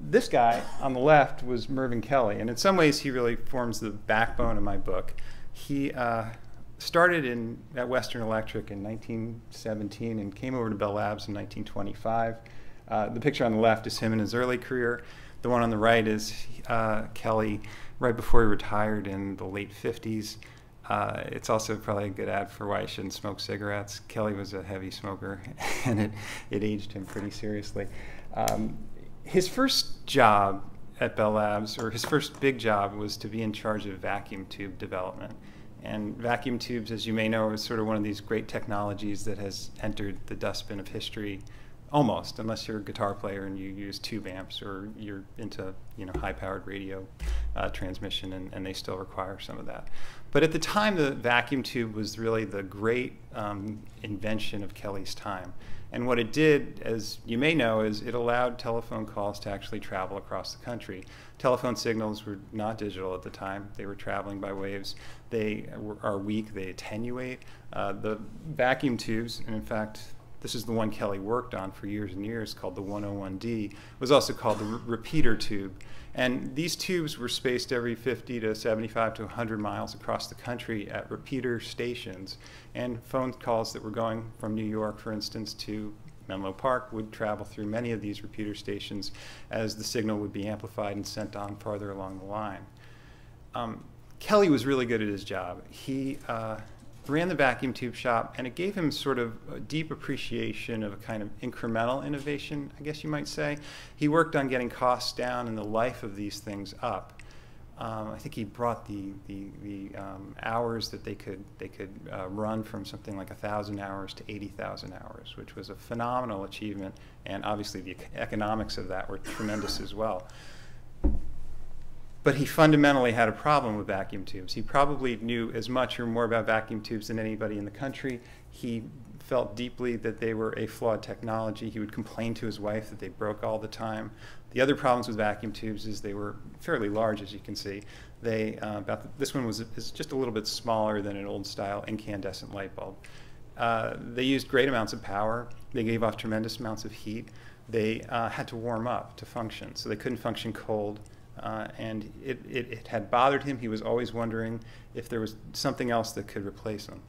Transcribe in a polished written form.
This guy on the left was Mervin Kelly, and in some ways he really forms the backbone of my book. He started at Western Electric in 1917 and came over to Bell Labs in 1925. The picture on the left is him in his early career. The one on the right is Kelly right before he retired in the late 50s. It's also probably a good ad for why I shouldn't smoke cigarettes. Kelly was a heavy smoker, and it aged him pretty seriously. His first job at Bell Labs, or his first big job, was to be in charge of vacuum tube development. And vacuum tubes, as you may know, is sort of one of these great technologies that has entered the dustbin of history, almost, unless you're a guitar player and you use tube amps, or you're into high-powered radio transmission, and they still require some of that. But at the time, the vacuum tube was really the great invention of Kelly's time. And what it did, as you may know, is it allowed telephone calls to actually travel across the country. Telephone signals were not digital at the time. They were traveling by waves. They are weak. They attenuate. The vacuum tubes, and in fact, this is the one Kelly worked on for years and years, called the 101D, was also called the repeater tube. And these tubes were spaced every 50 to 75 to 100 miles across the country at repeater stations. And phone calls that were going from New York, for instance, to Menlo Park would travel through many of these repeater stations as the signal would be amplified and sent on farther along the line. Kelly was really good at his job. He ran the vacuum tube shop, and it gave him sort of a deep appreciation of a kind of incremental innovation, I guess you might say. He worked on getting costs down and the life of these things up. I think he brought the hours that they could run from something like 1,000 hours to 80,000 hours, which was a phenomenal achievement, and obviously the economics of that were tremendous as well. But he fundamentally had a problem with vacuum tubes. He probably knew as much or more about vacuum tubes than anybody in the country. He felt deeply that they were a flawed technology. He would complain to his wife that they broke all the time. The other problems with vacuum tubes is they were fairly large, as you can see. This one is just a little bit smaller than an old-style incandescent light bulb. They used great amounts of power. They gave off tremendous amounts of heat. They had to warm up to function, so they couldn't function cold. And it had bothered him. He was always wondering if there was something else that could replace them.